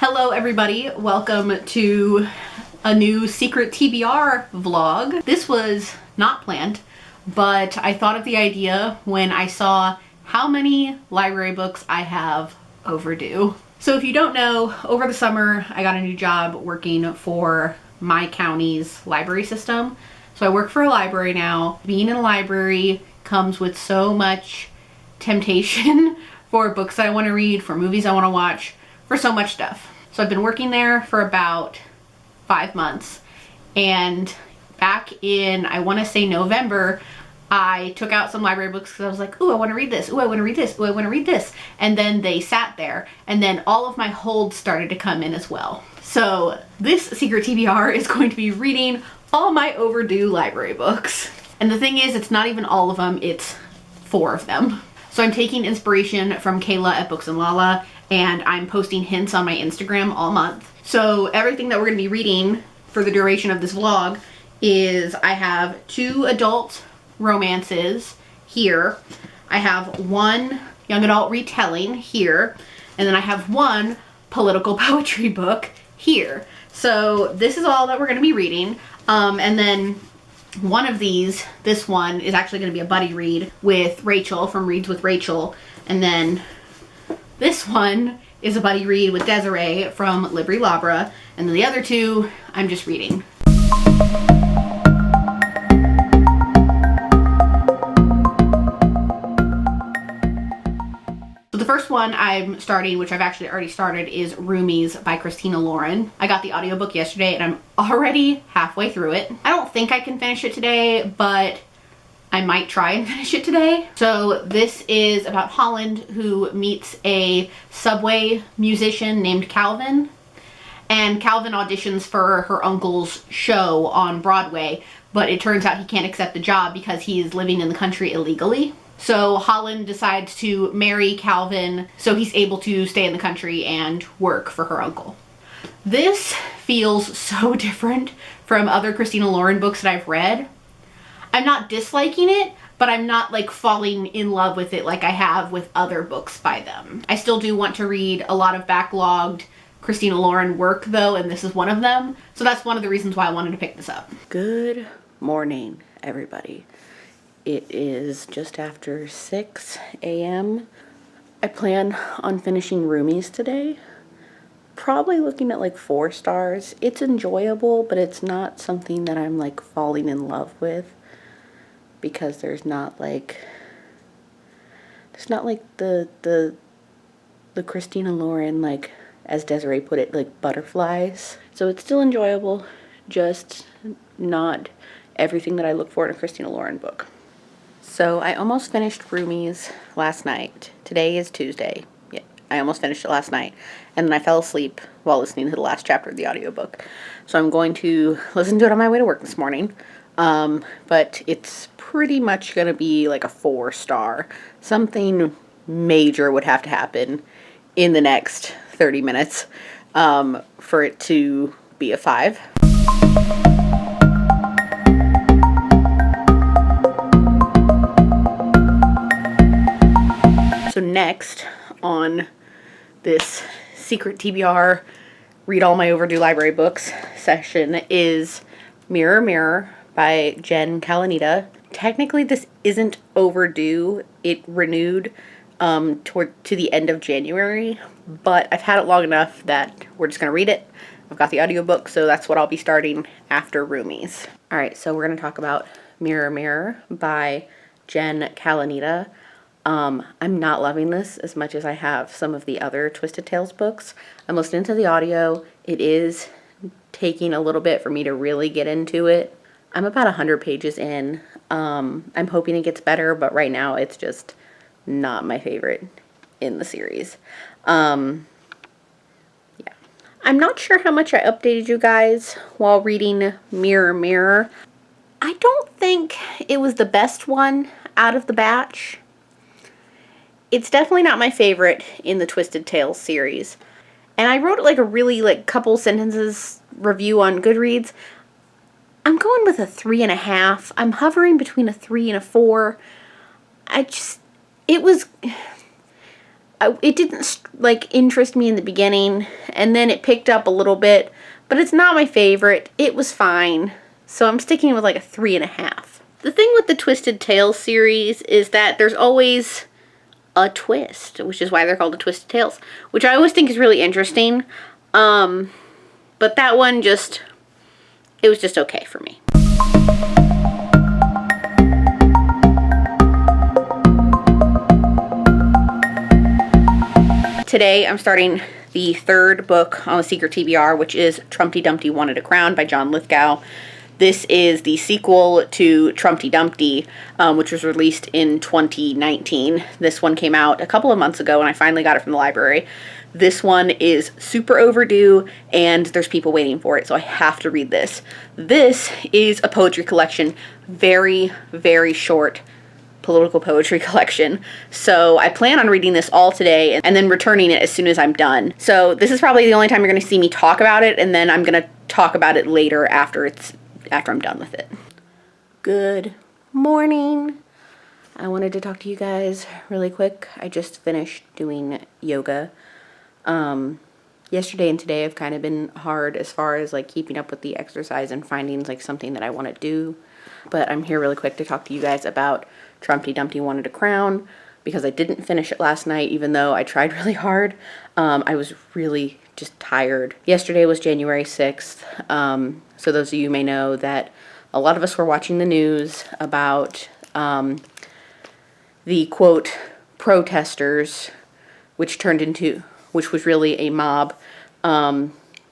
Hello everybody, welcome to a new secret TBR vlog. This was not planned, but I thought of the idea when I saw how many library books I have overdue. So if you don't know, over the summer I got a new job working for my county's library system. So I work for a library now. Being in a library comes with so much temptation for books that I want to read, for movies I want to watch, for so much stuff. So I've been working there for about 5 months, and back in, I want to say November, I took out some library books because I was like, ooh, I want to read this, ooh, I want to read this, ooh, I want to read this, and then they sat there, and then all of my holds started to come in as well. So this secret TBR is going to be reading all my overdue library books. And the thing is, it's not even all of them, it's 4 of them. So I'm taking inspiration from Kayla at Books and Lala, and I'm posting hints on my Instagram all month. So everything that we're going to be reading for the duration of this vlog is, I have 2 adult romances here. I have 1 young adult retelling here, and then I have 1 political poetry book here. So this is all that we're going to be reading. And then one of these, this one, is actually going to be a buddy read with Rachel from Reads with Rachel. And then this one is a buddy read with Desiree from Libri Labra. And then the other 2, I'm just reading. So the first one I'm starting, which I've actually already started, is Roomies by Christina Lauren. I got the audiobook yesterday and I'm already halfway through it. I don't think I can finish it today, but I might try and finish it today. So this is about Holland, who meets a subway musician named Calvin. And Calvin auditions for her uncle's show on Broadway, but it turns out he can't accept the job because he is living in the country illegally. So Holland decides to marry Calvin so he's able to stay in the country and work for her uncle. This feels so different from other Christina Lauren books that I've read. I'm not disliking it, but I'm not like falling in love with it like I have with other books by them. I still do want to read a lot of backlogged Christina Lauren work though, and this is one of them. So that's one of the reasons why I wanted to pick this up. Good morning, everybody. It is just after 6 a.m. I plan on finishing Roomies today. Probably looking at like 4 stars. It's enjoyable, but it's not something that I'm like falling in love with, because there's not like the Christina Lauren, like, as Desiree put it, like butterflies. So it's still enjoyable, just not everything that I look for in a Christina Lauren book. So I almost finished Roomies last night. Today is Tuesday. Yeah, I almost finished it last night. And then I fell asleep while listening to the last chapter of the audiobook. So I'm going to listen to it on my way to work this morning. But it's pretty much going to be like a 4-star. Something major would have to happen in the next 30 minutes for it to be a 5. So next on this secret TBR read all my overdue library books session is Mirror Mirror by Jen Kalanita. Technically this isn't overdue. It renewed to the end of January, but I've had it long enough that we're just gonna read it. I've got the audiobook, so that's what I'll be starting after Roomies. Alright, so we're gonna talk about Mirror Mirror by Jen Kalanita. I'm not loving this as much as I have some of the other Twisted Tales books. I'm listening to the audio. It is taking a little bit for me to really get into it. I'm about 100 pages in. I'm hoping it gets better, but right now it's just not my favorite in the series. Yeah. I'm not sure how much I updated you guys while reading Mirror Mirror. I don't think it was the best one out of the batch. It's definitely not my favorite in the Twisted Tales series. And I wrote like a really like couple sentences review on Goodreads. I'm going with a 3.5. I'm hovering between a 3 and a 4. It was it didn't like interest me in the beginning, and then it picked up a little bit, but it's not my favorite. It was fine. So I'm sticking with like a 3.5. The thing with the Twisted Tales series is that there's always a twist, which is why they're called the Twisted Tales, which I always think is really interesting. But that one it was just okay for me. Today I'm starting the third book on the Secret TBR, which is Trumpty Dumpty Wanted a Crown by John Lithgow. This is the sequel to Trumpty Dumpty, which was released in 2019. This one came out a couple of months ago, and I finally got it from the library. This one is super overdue, and there's people waiting for it, so I have to read this. This is a poetry collection, very, very short political poetry collection. So I plan on reading this all today and then returning it as soon as I'm done. So this is probably the only time you're going to see me talk about it, and then I'm going to talk about it later after I'm done with it. Good morning. I wanted to talk to you guys really quick. I just finished doing yoga. Yesterday and today have kind of been hard as far as like keeping up with the exercise and finding like something that I want to do. But I'm here really quick to talk to you guys about Trumpty Dumpty Wanted a Crown, because I didn't finish it last night, even though I tried really hard. I was really just tired. Yesterday was January 6th. So those of you may know that a lot of us were watching the news about the quote protesters, which was really a mob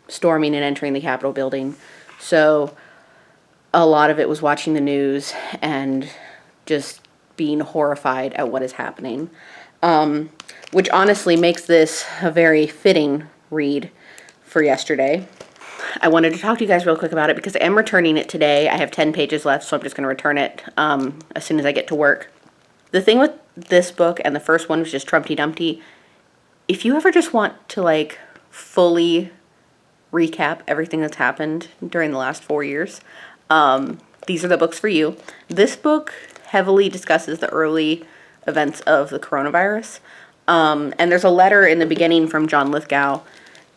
storming and entering the Capitol building. So a lot of it was watching the news and just being horrified at what is happening, which honestly makes this a very fitting read for yesterday. I wanted to talk to you guys real quick about it because I am returning it today. I have 10 pages left, so I'm just going to return it as soon as I get to work. The thing with this book, and the first one was just Trumpty Dumpty, if you ever just want to like fully recap everything that's happened during the last 4 years, these are the books for you. This book heavily discusses the early events of the coronavirus. And there's a letter in the beginning from John Lithgow.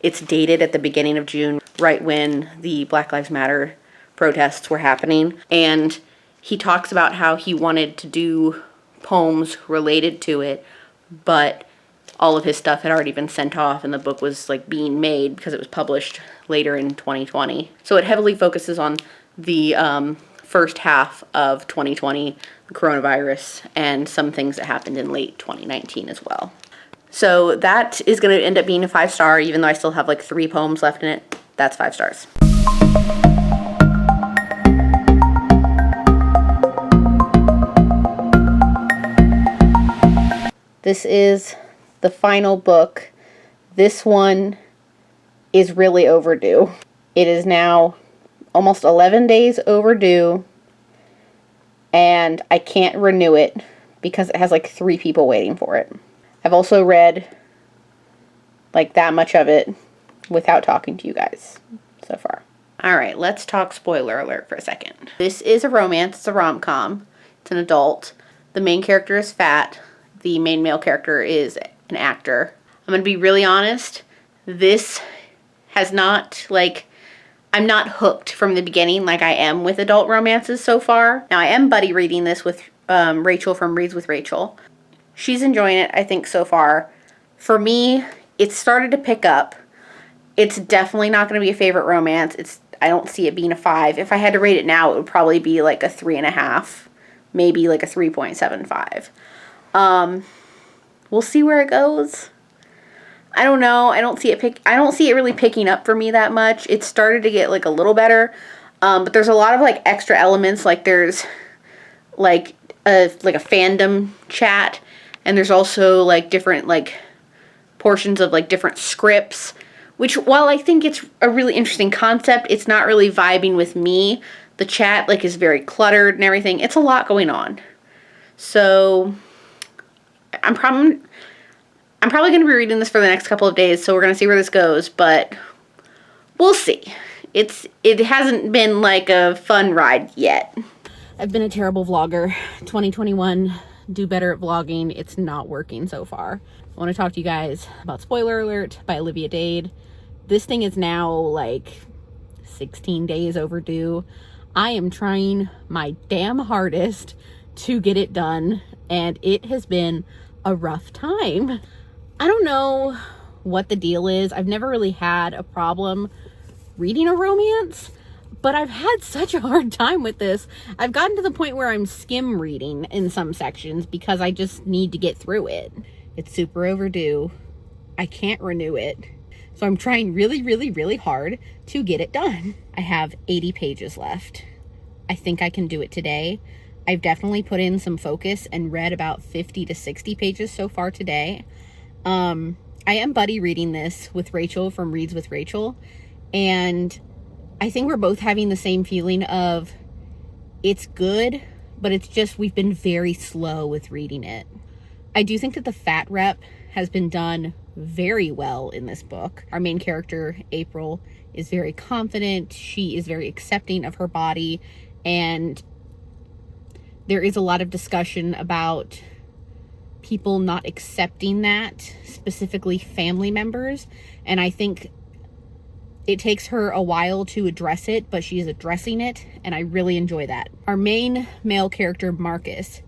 It's dated at the beginning of June, right when the Black Lives Matter protests were happening. And he talks about how he wanted to do poems related to it, but all of his stuff had already been sent off and the book was like being made because it was published later in 2020. So it heavily focuses on the first half of 2020, the coronavirus, and some things that happened in late 2019 as well. So that is going to end up being a 5-star, even though I still have like 3 poems left in it. That's 5 stars. This is the final book. This one is really overdue. It is now almost 11 days overdue, and I can't renew it because it has like 3 people waiting for it. I've also read like that much of it without talking to you guys so far. All right, let's talk spoiler alert for a second. This is a romance. It's a rom-com. It's an adult. The main character is fat. The main male character is an actor. I'm going to be really honest. This has not, like, I'm not hooked from the beginning like I am with adult romances so far. Now, I am buddy reading this with Rachel from Reads with Rachel. She's enjoying it, I think, so far. For me, it started to pick up. It's definitely not going to be a favorite romance. I don't see it being a 5. If I had to rate it now, it would probably be like a 3.5, maybe like a 3.75. We'll see where it goes. I don't know. I don't see it really picking up for me that much. It started to get like a little better, but there's a lot of like extra elements. Like there's like a fandom chat, and there's also like different like portions of like different scripts, which while I think it's a really interesting concept, it's not really vibing with me. The chat like is very cluttered and everything. It's a lot going on. So I'm probably going to be reading this for the next couple of days, so we're going to see where this goes, but we'll see. It hasn't been like a fun ride yet. I've been a terrible vlogger. 2021, do better at vlogging. It's not working so far. I want to talk to you guys about Spoiler Alert by Olivia Dade. This thing is now like 16 days overdue. I am trying my damn hardest to get it done, and it has been a rough time. I don't know what the deal is. I've never really had a problem reading a romance, but I've had such a hard time with this. I've gotten to the point where I'm skim reading in some sections because I just need to get through it. It's super overdue. I can't renew it. So I'm trying really, really, really hard to get it done. I have 80 pages left. I think I can do it today. I've definitely put in some focus and read about 50 to 60 pages so far today. I am buddy reading this with Rachel from Reads with Rachel, and I think we're both having the same feeling of it's good, but it's just we've been very slow with reading it. I do think that the fat rep has been done very well in this book. Our main character, April, is very confident. She is very accepting of her body, and there is a lot of discussion about people not accepting that, specifically family members, and I think it takes her a while to address it, but she is addressing it, and I really enjoy that. Our main male character, Marcus,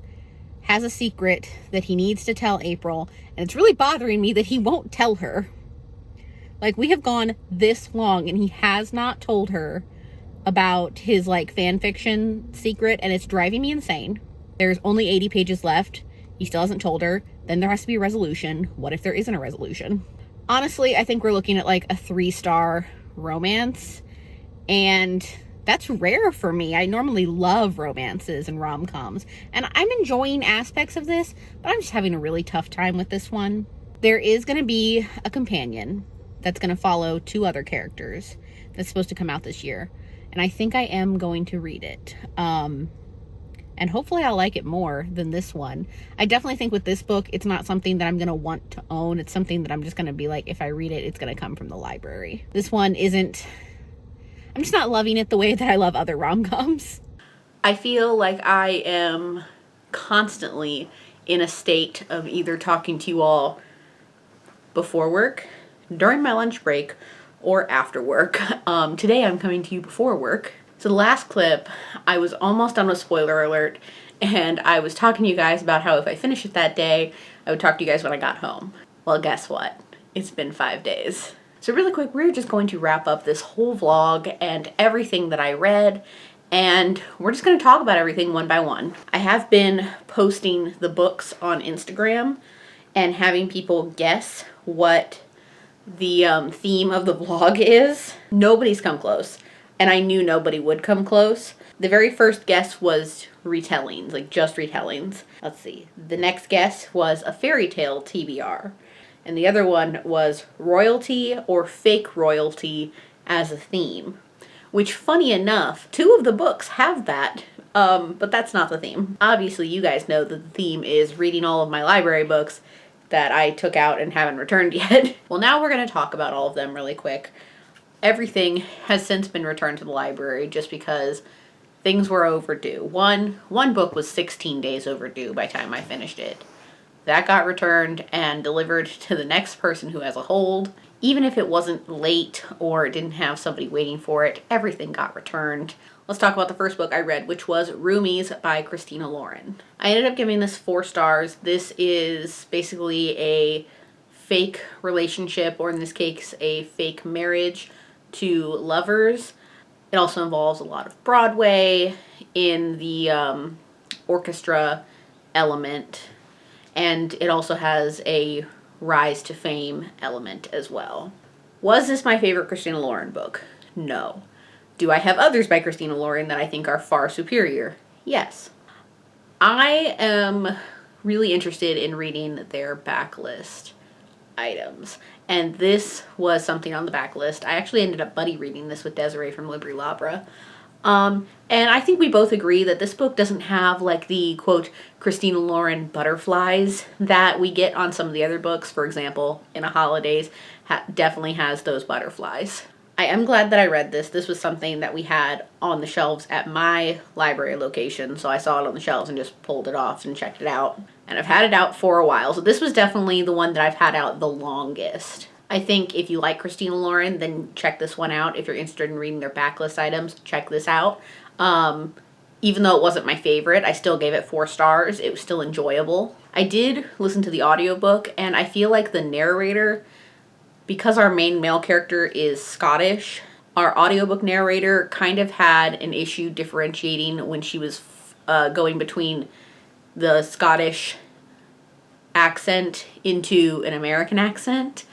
has a secret that he needs to tell April, and it's really bothering me that he won't tell her. Like, we have gone this long, and he has not told her about his, like, fan fiction secret, and it's driving me insane. There's only 80 pages left. He still hasn't told her. Then there has to be a resolution. What if there isn't a resolution? Honestly, I think we're looking at like a 3-star romance, and that's rare for me. I normally love romances and rom-coms, and I'm enjoying aspects of this, but I'm just having a really tough time with this one. There is going to be a companion that's going to follow 2 other characters that's supposed to come out this year, and I think I am going to read it. And hopefully I'll like it more than this one. I definitely think with this book, it's not something that I'm going to want to own. It's something that I'm just going to be like, if I read it, it's going to come from the library. This one isn't... I'm just not loving it the way that I love other rom-coms. I feel like I am constantly in a state of either talking to you all before work, during my lunch break, or after work. Today I'm coming to you before work. So the last clip, I was almost done with Spoiler Alert, and I was talking to you guys about how if I finish it that day, I would talk to you guys when I got home. Well, guess what? It's been 5 days. So really quick, we're just going to wrap up this whole vlog and everything that I read, and we're just going to talk about everything one by one. I have been posting the books on Instagram and having people guess what the theme of the vlog is. Nobody's come close. And I knew nobody would come close. The very first guess was retellings, like just retellings. Let's see. The next guess was a fairy tale TBR. And the other one was royalty or fake royalty as a theme. Which, funny enough, 2 of the books have that, but that's not the theme. Obviously, you guys know that the theme is reading all of my library books that I took out and haven't returned yet. Well, now we're going to talk about all of them really quick. Everything has since been returned to the library just because things were overdue. One book was 16 days overdue by the time I finished it. That got returned and delivered to the next person who has a hold. Even if it wasn't late or it didn't have somebody waiting for it, everything got returned. Let's talk about the first book I read, which was Roomies by Christina Lauren. I ended up giving this 4 stars. This is basically a fake relationship, or in this case, a fake marriage to lovers. It also involves a lot of Broadway in the orchestra element, and it also has a rise to fame element as well. Was this my favorite Christina Lauren book? No. Do I have others by Christina Lauren that I think are far superior? Yes. I am really interested in reading their backlist items, and this was something on the backlist. I actually ended up buddy reading this with Desiree from Libri Labra. And I think we both agree that this book doesn't have like the quote Christina Lauren butterflies that we get on some of the other books. For example, In a Holidays definitely has those butterflies. I am glad that I read this. This was something that we had on the shelves at my library location, so I saw it on the shelves and just pulled it off and checked it out. And I've had it out for a while, so this was definitely the one that I've had out the longest. I think if you like Christina Lauren, then check this one out. If you're interested in reading their backlist items, check this out. Even though it wasn't my favorite, I still gave it 4 stars. It was still enjoyable. I did listen to the audiobook, and I feel like the narrator, because our main male character is Scottish, our audiobook narrator kind of had an issue differentiating when she was going between the Scottish accent into an American accent.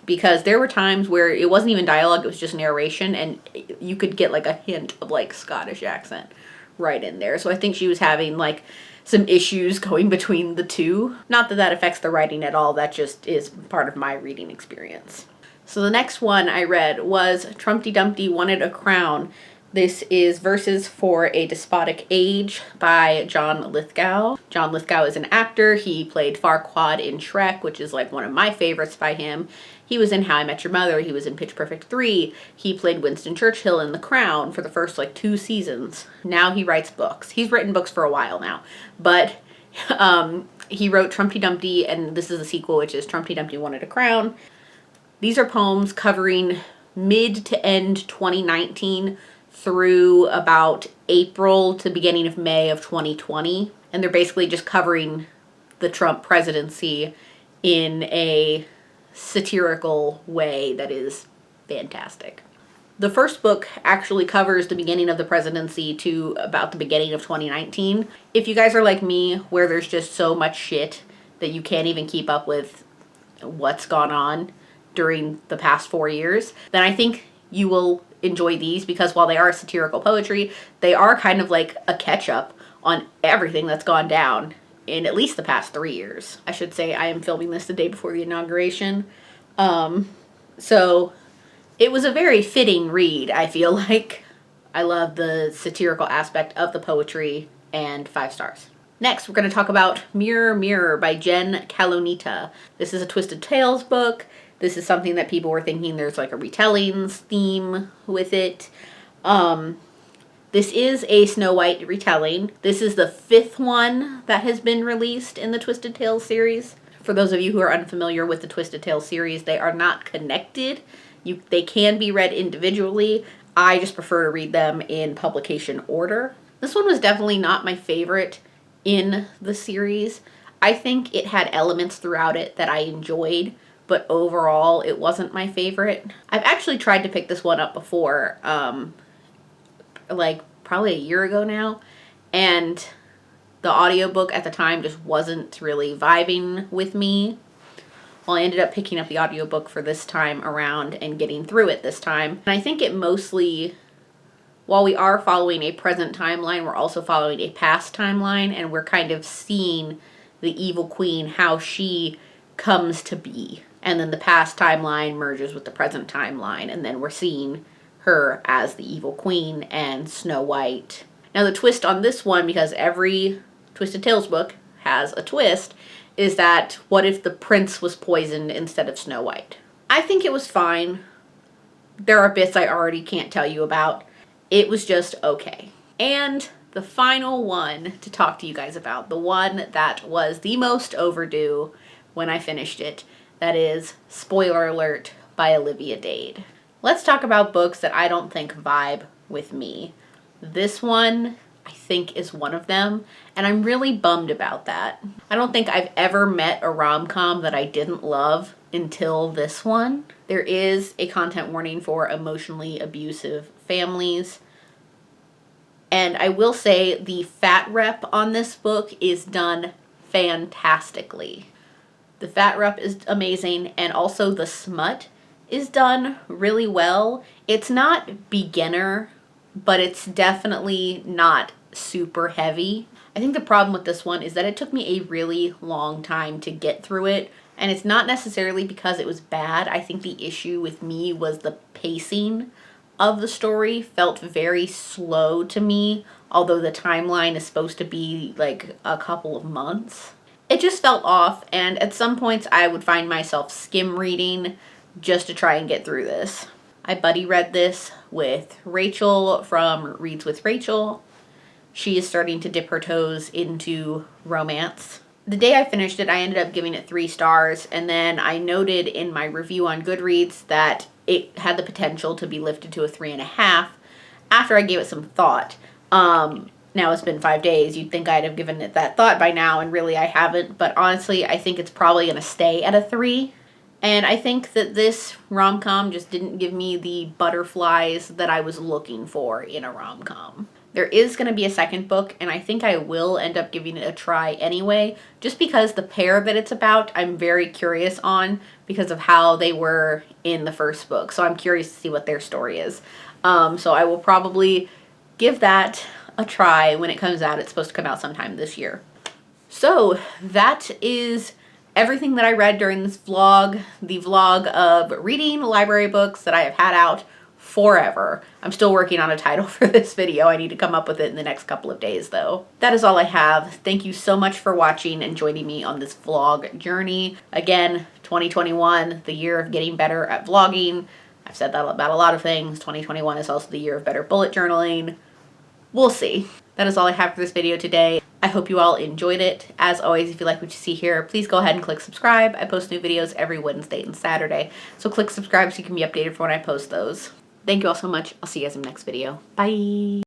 Because there were times where it wasn't even dialogue, it was just narration, and you could get like a hint of like Scottish accent right in there. So I think she was having like some issues going between the two. Not that that affects the writing at all, that just is part of my reading experience. So the next one I read was Trumpty Dumpty Wanted a Crown. This is Verses for a Despotic Age by John Lithgow. John Lithgow is an actor. He played Farquaad in Shrek, which is like one of my favorites by him. He was in How I Met Your Mother. He was in Pitch Perfect 3. He played Winston Churchill in The Crown for the first like 2 seasons. Now he writes books. He's written books for a while now, but he wrote Trumpty Dumpty, and this is a sequel, which is Trumpty Dumpty Wanted a Crown. These are poems covering mid to end 2019 through about April to beginning of May of 2020. And they're basically just covering the Trump presidency in a satirical way that is fantastic. The first book actually covers the beginning of the presidency to about the beginning of 2019. If you guys are like me, where there's just so much shit that you can't even keep up with what's gone on during the past 4 years, then I think you will enjoy these, because while they are satirical poetry, they are kind of like a catch-up on everything that's gone down in at least the past 3 years. I should say I am filming this the day before the inauguration. So it was a very fitting read, I feel like. I love the satirical aspect of the poetry, and 5 stars. Next, we're going to talk about Mirror, Mirror by Jen Calonita. This is a Twisted Tales book. This is something that people were thinking there's like a retellings theme with it. This is a Snow White retelling. This is the 5th one that has been released in the Twisted Tales series. For those of you who are unfamiliar with the Twisted Tales series, they are not connected. They can be read individually. I just prefer to read them in publication order. This one was definitely not my favorite in the series. I think it had elements throughout it that I enjoyed, but overall it wasn't my favorite. I've actually tried to pick this one up before, like probably a year ago now, and the audiobook at the time just wasn't really vibing with me. Well, I ended up picking up the audiobook for this time around and getting through it this time. And I think it mostly, while we are following a present timeline, we're also following a past timeline, and we're kind of seeing the evil queen, how she comes to be. And then the past timeline merges with the present timeline, and then we're seeing her as the evil queen and Snow White. Now the twist on this one, because every Twisted Tales book has a twist, is that what if the prince was poisoned instead of Snow White? I think it was fine. There are bits I already can't tell you about. It was just okay. And the final one to talk to you guys about, the one that was the most overdue when I finished it, that is Spoiler Alert by Olivia Dade. Let's talk about books that I don't think vibe with me. This one, I think, is one of them, and I'm really bummed about that. I don't think I've ever met a rom-com that I didn't love until this one. There is a content warning for emotionally abusive families, and I will say the fat rep on this book is done fantastically. The fat rep is amazing, and also the smut is done really well. It's not beginner, but it's definitely not super heavy. I think the problem with this one is that it took me a really long time to get through it, and it's not necessarily because it was bad. I think the issue with me was the pacing of the story felt very slow to me, although the timeline is supposed to be like a couple of months. It just felt off, and at some points I would find myself skim reading just to try and get through this. I buddy read this with Rachel from Reads with Rachel. She is starting to dip her toes into romance. The day I finished it, I ended up giving it 3 stars, and then I noted in my review on Goodreads that it had the potential to be lifted to a 3.5 after I gave it some thought. Now it's been 5 days. You'd think I'd have given it that thought by now, and really I haven't. But honestly, I think it's probably going to stay at a 3. And I think that this rom-com just didn't give me the butterflies that I was looking for in a rom-com. There is going to be a second book, and I think I will end up giving it a try anyway, just because the pair that it's about, I'm very curious on because of how they were in the first book. So I'm curious to see what their story is. So I will probably give that a try when it comes out. It's supposed to come out sometime this year. So that is everything that I read during this vlog, the vlog of reading library books that I have had out forever. I'm still working on a title for this video. I need to come up with it in the next couple of days though. That is all I have. Thank you so much for watching and joining me on this vlog journey. Again, 2021, the year of getting better at vlogging. I've said that about a lot of things. 2021 is also the year of better bullet journaling. We'll see. That is all I have for this video today. I hope you all enjoyed it. As always, if you like what you see here, please go ahead and click subscribe. I post new videos every Wednesday and Saturday, so click subscribe so you can be updated for when I post those. Thank you all so much. I'll see you guys in the next video. Bye!